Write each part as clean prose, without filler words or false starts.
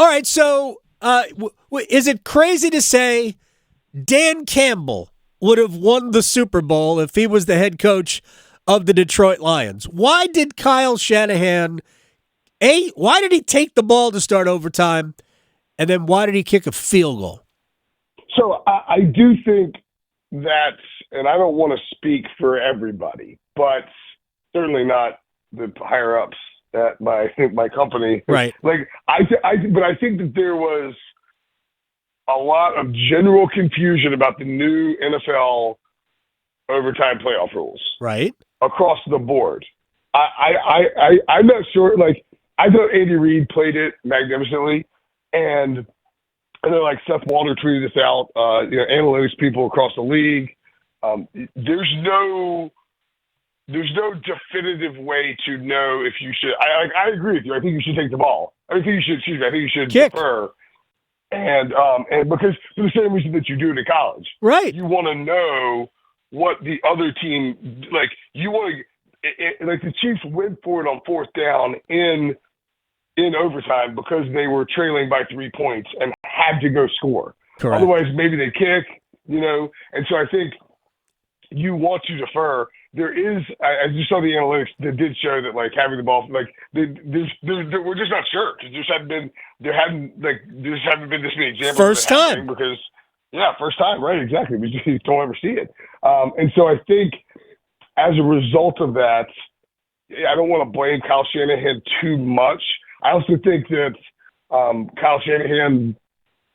All right, so is it crazy to say Dan Campbell would have won the Super Bowl if he was the head coach of the Detroit Lions? Why did Kyle Shanahan, why did he take the ball to start overtime, and then why did he kick a field goal? So I do think that, and I don't want to speak for everybody, but certainly not the higher ups at my company. Right. But I think that there was a lot of general confusion about the new NFL overtime playoff rules. Right. Across the board. I'm not sure. Like, I thought Andy Reid played it magnificently, and then like Seth Walter tweeted this out. Analytics people across the league. There's no definitive way to know if you should. I agree with you. I think you should take the ball. I think you should kick. Defer. And because for the same reason that you do it in college, right? You want to know what the other team like. You want to like the Chiefs went for it on fourth down in overtime because they were trailing by 3 points and had to go score. Correct. Otherwise, maybe they kick. And so I think you want to defer. There is, I just saw the analytics that did show that like having the ball, like we're just not sure because there haven't been this many examples. First time because first time, right? Exactly. We just don't ever see it, and so I think as a result of that, I don't want to blame Kyle Shanahan too much. I also think that Kyle Shanahan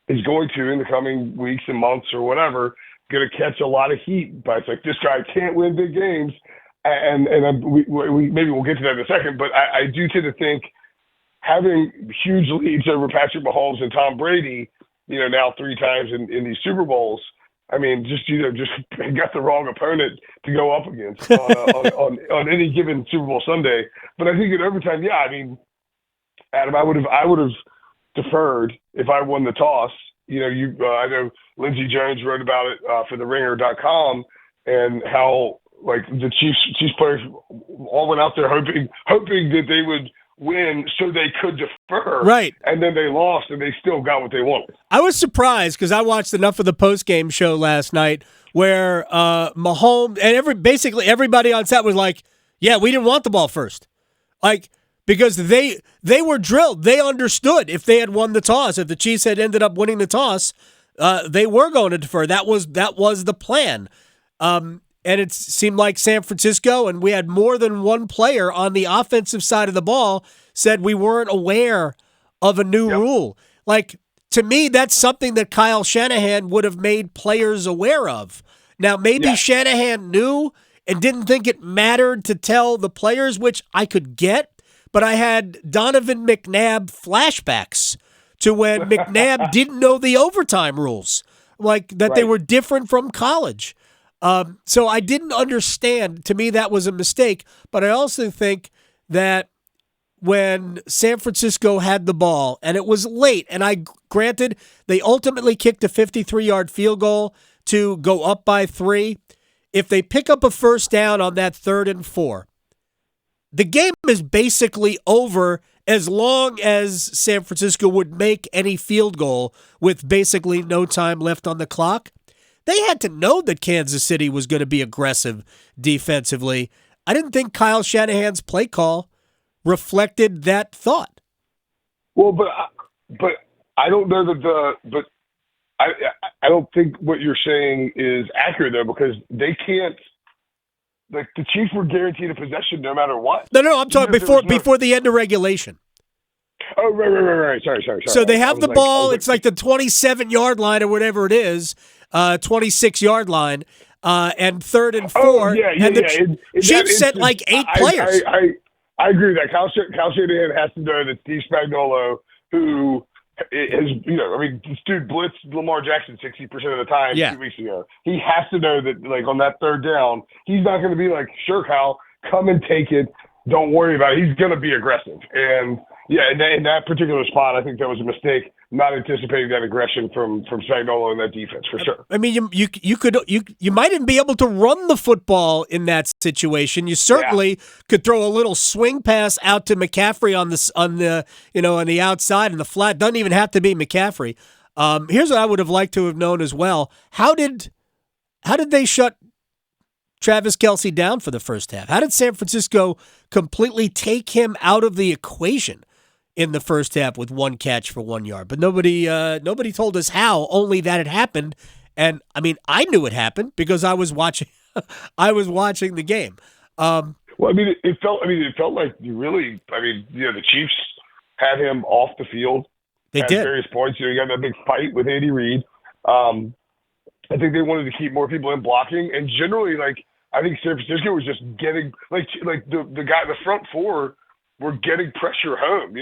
is going to in the coming weeks and months or whatever. Going to catch a lot of heat, but it's like this guy can't win big games, and we maybe we'll get to that in a second. But I do tend to think having huge leads over Patrick Mahomes and Tom Brady, now 3 times in these Super Bowls. I mean, just got the wrong opponent to go up against on any given Super Bowl Sunday. But I think in overtime, I mean, Adam, I would have deferred if I won the toss. I know Lindsey Jones wrote about it for TheRinger.com and how like the Chiefs players all went out there hoping that they would win so they could defer. Right. And then they lost and they still got what they wanted. I was surprised because I watched enough of the post-game show last night where Mahomes and basically everybody on set was like, yeah, we didn't want the ball first. Like, because they were drilled. They understood if they had won the toss, if the Chiefs had ended up winning the toss, they were going to defer. That was the plan. And it seemed like San Francisco, and we had more than one player on the offensive side of the ball, said we weren't aware of a new rule. Like, to me, that's something that Kyle Shanahan would have made players aware of. Now, maybe Shanahan knew and didn't think it mattered to tell the players, which I could get. But I had Donovan McNabb flashbacks to when McNabb didn't know the overtime rules, like that they were different from college. So I didn't understand. To me, that was a mistake. But I also think that when San Francisco had the ball, and it was late, and granted, they ultimately kicked a 53-yard field goal to go up by 3. If they pick up a first down on that 3rd and 4, the game is basically over as long as San Francisco would make any field goal with basically no time left on the clock. They had to know that Kansas City was going to be aggressive defensively. I didn't think Kyle Shanahan's play call reflected that thought. Well, but I don't know that I don't think what you're saying is accurate though, because they can't. Like the Chiefs were guaranteed a possession no matter what. No, I'm talking before the end of regulation. Oh, right. Sorry. So they have the ball. It's like the 27-yard line or whatever it is, 26-yard line, and 3rd and 4. And the Chiefs sent like 8 players. I agree with that. Kyle Shanahan has to know that Steve Spagnuolo, who this dude blitzed Lamar Jackson 60% of the time 2 weeks ago. He has to know that, like, on that 3rd down, he's not going to be like, sure, Kyle, come and take it. Don't worry about it. He's going to be aggressive. And Yeah, in that particular spot, I think that was a mistake, not anticipating that aggression from Spagnuolo and that defense, for sure. I mean, you might even be able to run the football in that situation. You certainly could throw a little swing pass out to McCaffrey on the outside and the flat. Doesn't even have to be McCaffrey. Here's what I would have liked to have known as well. How did they shut Travis Kelce down for the first half? How did San Francisco completely take him out of the equation in the first half with one catch for 1 yard? But nobody told us how, only that it happened. And I mean, I knew it happened because I was watching the game. Well, it felt like the Chiefs had him off the field at various points. You got that big fight with Andy Reid. I think they wanted to keep more people in blocking, and generally, I think San Francisco was just getting the front four were getting pressure home.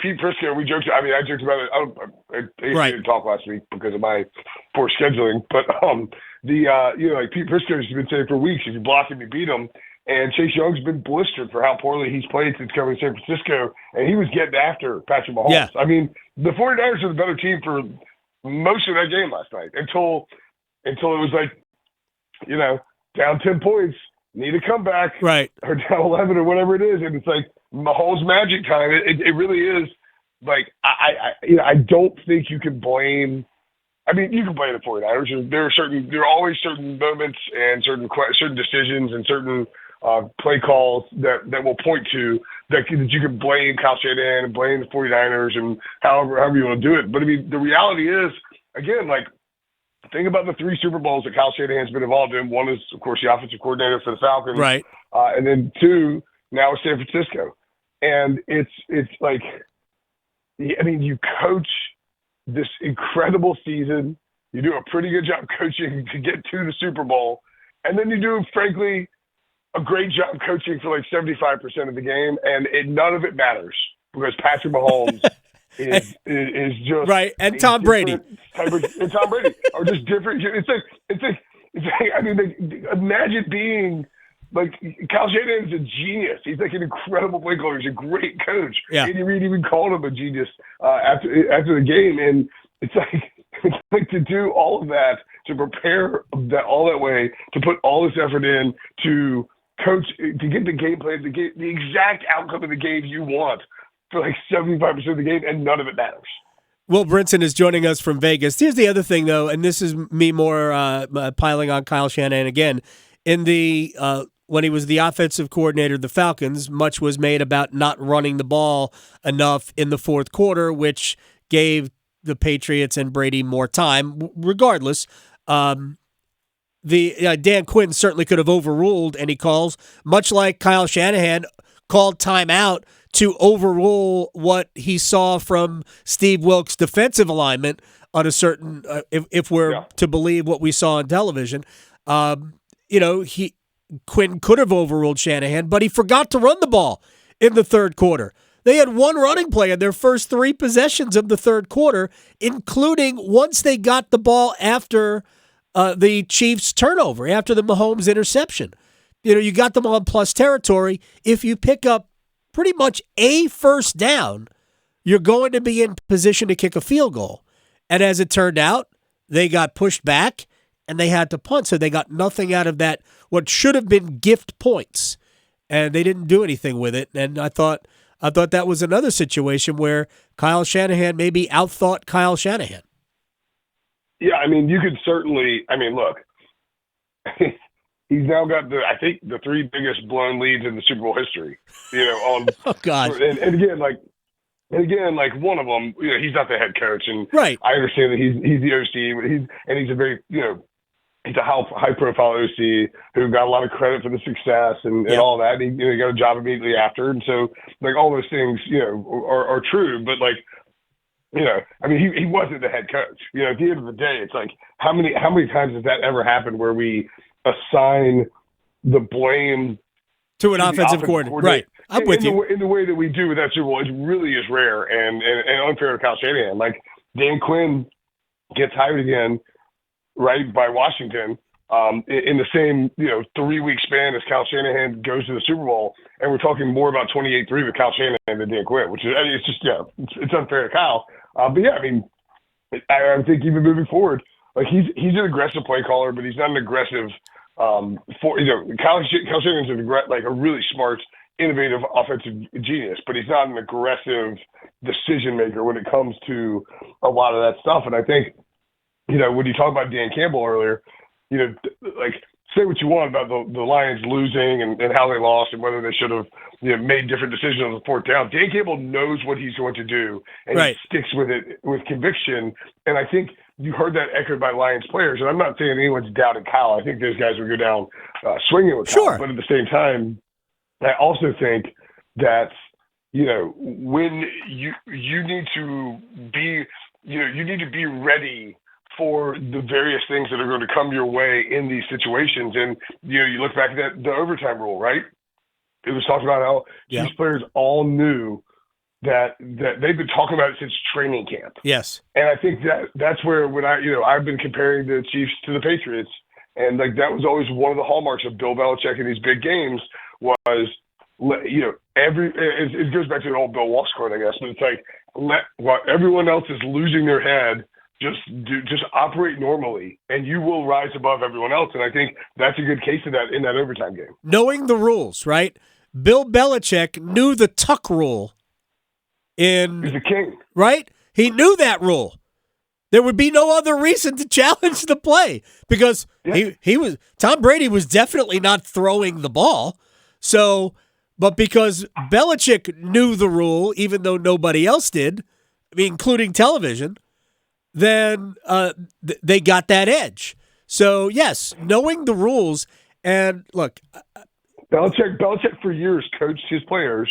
Pete Prisco, we joked. I joked about it. I didn't talk last week because of my poor scheduling, but Pete Prisco's been saying for weeks, if you block him, you beat him. And Chase Young's been blistered for how poorly he's played since coming to San Francisco, and he was getting after Patrick Mahomes. Yeah. I mean, the 49ers are the better team for most of that game last night until it was down 10 points, need a comeback, right, or down 11 or whatever it is, and it's like Mahomes magic time. It really is. I don't think you can blame. I mean, you can blame the 49ers. There are always certain moments and certain decisions and certain play calls that will point to that you can blame Kyle Shanahan and blame the 49ers and however you want to do it. But I mean, the reality is, again, think about the 3 Super Bowls that Kyle Shanahan's been involved in. One is, of course, the offensive coordinator for the Falcons. Right. And then 2, now with San Francisco. And it's you coach this incredible season. You do a pretty good job coaching to get to the Super Bowl. And then you do, frankly, a great job coaching for 75% of the game. And none of it matters because Patrick Mahomes is just right, and Tom Brady, and Tom Brady are just different. Imagine being Kyle Shanahan is a genius. He's an incredible play caller. He's a great coach. Yeah. Andy Reid even called him a genius after the game, and it's to do all of that, to prepare that all that way, to put all this effort in to coach, to get the game plan, to get the exact outcome of the game you want for 75% of the game, and none of it matters. Will Brinson is joining us from Vegas. Here's the other thing, though, and this is me more piling on Kyle Shanahan again. In the when he was the offensive coordinator of the Falcons, much was made about not running the ball enough in the fourth quarter, which gave the Patriots and Brady more time. Regardless, Dan Quinn certainly could have overruled any calls, much like Kyle Shanahan called timeout to overrule what he saw from Steve Wilkes' defensive alignment on a certain, if we're to believe what we saw on television. Quinn could have overruled Shanahan, but he forgot to run the ball in the third quarter. They had one running play in their first 3 possessions of the third quarter, including once they got the ball after the Chiefs' turnover, after the Mahomes interception. You got them on plus territory. If you pick up pretty much a first down, you're going to be in position to kick a field goal. And as it turned out, they got pushed back and they had to punt. So they got nothing out of that, what should have been gift points. And they didn't do anything with it. And I thought that was another situation where Kyle Shanahan maybe outthought Kyle Shanahan. Yeah, you could certainly, look, he's now got the 3 biggest blown leads in the Super Bowl history. Oh God. And again, one of them, he's not the head coach, and right. I understand that he's the OC, but he's a very, he's a high profile OC who got a lot of credit for the success and all that. And he got a job immediately after, and so all those things, are true. But he wasn't the head coach. At the end of the day, it's how many times has that ever happened where we assign the blame to an offensive coordinator? Right. I'm with you. In the way that we do with that Super Bowl, it really is rare and unfair to Kyle Shanahan. Dan Quinn gets hired again, right, by Washington, in the same 3-week span as Kyle Shanahan goes to the Super Bowl, and we're talking more about 28-3 with Kyle Shanahan than Dan Quinn, which is it's just it's unfair to Kyle. But yeah, I mean, I think even moving forward, like he's an aggressive play caller, but he's not an aggressive. Kyle Shanahan's a really smart, innovative offensive genius, but he's not an aggressive decision maker when it comes to a lot of that stuff. And I think, when you talk about Dan Campbell earlier, say what you want about the Lions losing and how they lost and whether they should have made different decisions on the fourth down. Dan Campbell knows what he's going to do, and right. He sticks with it with conviction. And I think you heard that echoed by Lions players. And I'm not saying anyone's doubting Kyle. I think those guys would go down swinging with Kyle. Sure. But at the same time, I also think that when you need to be you need to be ready for the various things that are going to come your way in these situations. And, you look back at the overtime rule, right? It was talked about how Chiefs players all knew that they've been talking about it since training camp. Yes. And I think that's where when I've been comparing the Chiefs to the Patriots, and that was always one of the hallmarks of Bill Belichick in these big games was, it goes back to the old Bill Walsh quote, I guess, but it's like, while everyone else is losing their head, just operate normally, and you will rise above everyone else. And I think that's a good case of that in that overtime game. Knowing the rules, right? Bill Belichick knew the tuck rule. He's the king. Right? He knew that rule. There would be no other reason to challenge the play because Tom Brady was definitely not throwing the ball. So, but because Belichick knew the rule, even though nobody else did, including television, then they got that edge. So, yes, knowing the rules. And, look. Belichick for years coached his players,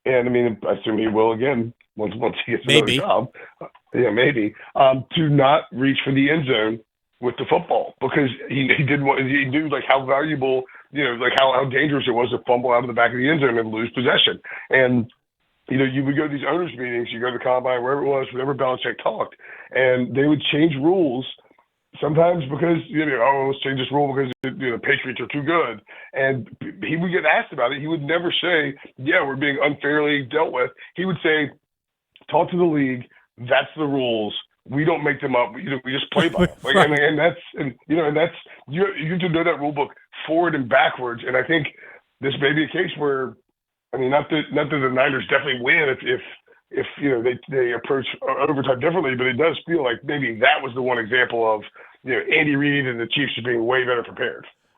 and, I assume he will again once he gets another job. Yeah, maybe. To not reach for the end zone with the football because he knew, how valuable, how dangerous it was to fumble out of the back of the end zone and lose possession. And you would go to these owners' meetings, you go to the combine, wherever it was, whenever Belichick talked, and they would change rules sometimes because, let's change this rule because the Patriots are too good. And he would get asked about it. He would never say, we're being unfairly dealt with. He would say, talk to the league. That's the rules. We don't make them up. We just play by them. And that's you have to know that rule book forward and backwards. And I think this may be a case where, not that the Niners definitely win if they approach overtime differently, but it does feel like maybe that was the one example of Andy Reid and the Chiefs are being way better prepared.